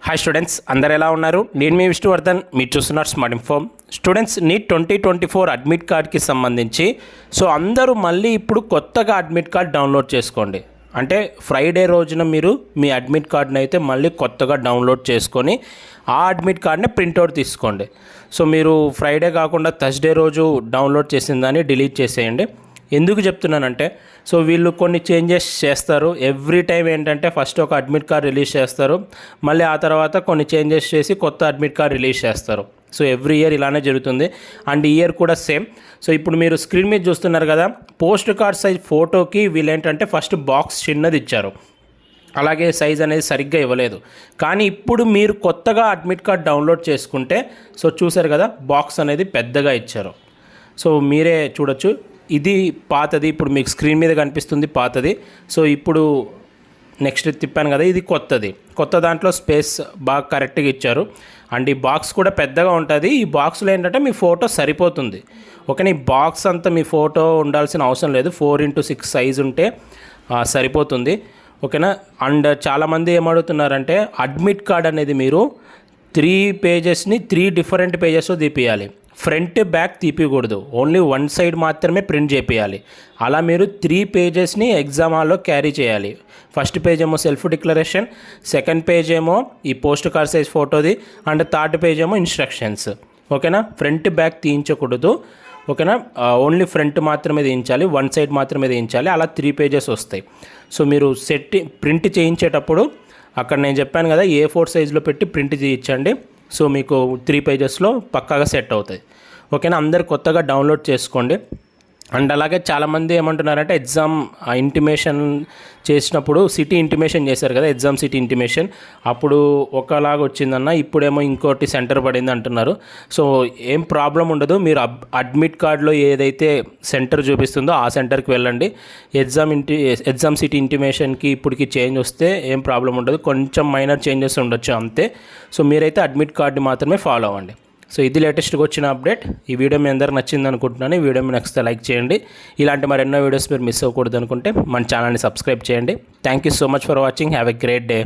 Hi students, అందరు ఎలా ఉన్నారు? నేను మీ విష్ణువర్ధన్, మీరు చూస్తున్నారు smart info. Students, NEET 2024 admit కార్డ్కి సంబంధించి అందరూ మళ్ళీ ఇప్పుడు కొత్తగా అడ్మిట్ కార్డ్ డౌన్లోడ్ చేసుకోండి. అంటే ఫ్రైడే రోజున మీరు మీ అడ్మిట్ కార్డ్ని అయితే మళ్ళీ కొత్తగా డౌన్లోడ్ చేసుకొని ఆ అడ్మిట్ కార్డ్ని ప్రింట్అవుట్ తీసుకోండి. మీరు ఫ్రైడే కాకుండా థర్స్డే రోజు డౌన్లోడ్ చేసిన దాన్ని డిలీట్ చేసేయండి. ఎందుకు చెప్తున్నానంటే వీళ్ళు కొన్ని చేంజెస్ చేస్తారు. ఎవ్రీ టైం ఏంటంటే ఫస్ట్ ఒక అడ్మిట్ కార్డ్ రిలీజ్ చేస్తారు, మళ్ళీ ఆ తర్వాత కొన్ని చేంజెస్ చేసి కొత్త అడ్మిట్ కార్డ్ రిలీజ్ చేస్తారు. ఎవ్రీ ఇయర్ ఇలానే జరుగుతుంది. అండ్ ఈ ఇయర్ కూడా సేమ్. ఇప్పుడు మీరు స్క్రీన్ మీద చూస్తున్నారు కదా, పోస్ట్ కార్డ్ సైజ్ ఫోటోకి వీళ్ళు ఏంటంటే ఫస్ట్ బాక్స్ చిన్నది ఇచ్చారు, అలాగే సైజ్ అనేది సరిగ్గా ఇవ్వలేదు. కానీ ఇప్పుడు మీరు కొత్తగా అడ్మిట్ కార్డ్ డౌన్లోడ్ చేసుకుంటే చూసారు కదా, బాక్స్ అనేది పెద్దగా ఇచ్చారు. మీరే చూడొచ్చు, ఇది పాతది, ఇప్పుడు మీకు స్క్రీన్ మీద కనిపిస్తుంది పాతది. ఇప్పుడు నెక్స్ట్ తిప్పాను కదా, ఇది కొత్తది. కొత్త దాంట్లో స్పేస్ బాగా కరెక్ట్గా ఇచ్చారు. అండ్ ఈ బాక్స్ కూడా పెద్దగా ఉంటుంది. ఈ బాక్స్లో ఏంటంటే మీ ఫోటో సరిపోతుంది. ఓకేనా, ఈ బాక్స్ అంతా మీ ఫోటో ఉండాల్సిన అవసరం లేదు, 4x6 సైజ్ ఉంటే సరిపోతుంది. ఓకేనా. అండ్ చాలామంది ఏమడుగుతున్నారంటే అడ్మిట్ కార్డ్ అనేది మీరు 3 పేజెస్ని 3 డిఫరెంట్ పేజెస్లో తీపియాలి. ఫ్రంట్ బ్యాక్ తీపికూడదు, ఓన్లీ 1 సైడ్ మాత్రమే ప్రింట్ చేపియాలి. అలా మీరు 3 పేజెస్ని ఎగ్జామ్ హాల్లో క్యారీ చేయాలి. ఫస్ట్ పేజ్ ఏమో సెల్ఫ్ డిక్లరేషన్, సెకండ్ పేజ్ ఏమో ఈ పోస్ట్ కార్డ్ సైజ్ ఫోటోది, అండ్ థర్డ్ పేజ్ ఏమో ఇన్స్ట్రక్షన్స్. ఓకేనా, ఫ్రంట్ బ్యాక్ తీయించకూడదు. ఓకేనా, ఓన్లీ ఫ్రంట్ మాత్రమే తీయించాలి, 1 సైడ్ మాత్రమే తీయించాలి. అలా 3 పేజెస్ వస్తాయి. మీరు ప్రింట్ చేయించేటప్పుడు అక్కడ నేను చెప్పాను కదా, A4 సైజులో పెట్టి ప్రింట్ చేయించండి. మీకు 3 పేజెస్లో పక్కాగా సెట్ అవుతాయి. ఓకేనా, అందరు కొత్తగా డౌన్లోడ్ చేసుకోండి. అండ్ అలాగే చాలామంది ఏమంటున్నారంటే ఎగ్జామ్ ఇంటిమేషన్ చేసినప్పుడు సిటీ ఇంటిమేషన్ చేశారు కదా, ఎగ్జామ్ సిటీ ఇంటిమేషన్, అప్పుడు ఒకలాగా వచ్చిందన్న, ఇప్పుడేమో ఇంకోటి సెంటర్ పడింది అంటున్నారు. ఏం ప్రాబ్లం ఉండదు. మీరు అడ్మిట్ కార్డులో ఏదైతే సెంటర్ చూపిస్తుందో ఆ సెంటర్కి వెళ్ళండి. ఎగ్జామ్ సిటీ ఇంటిమేషన్కి ఇప్పటికి చేంజ్ వస్తే ఏం ప్రాబ్లం ఉండదు, కొంచెం మైనర్ చేంజెస్ ఉండొచ్చు అంతే. మీరైతే అడ్మిట్ కార్డుని మాత్రమే ఫాలో అవ్వండి. ఇది లేటెస్ట్గా వచ్చిన అప్డేట్. ఈ వీడియో మీ అందరికి నచ్చింది అనుకుంటున్నాను. ఈ వీడియో మీ నచ్చితే లైక్ చేయండి. ఇలాంటి మరెన్నో వీడియోస్ మీరు మిస్ అవ్వకూడదు అనుకుంటే మన ఛానల్ని సబ్స్క్రైబ్ చేయండి. Thank you so much for watching. Have a great day.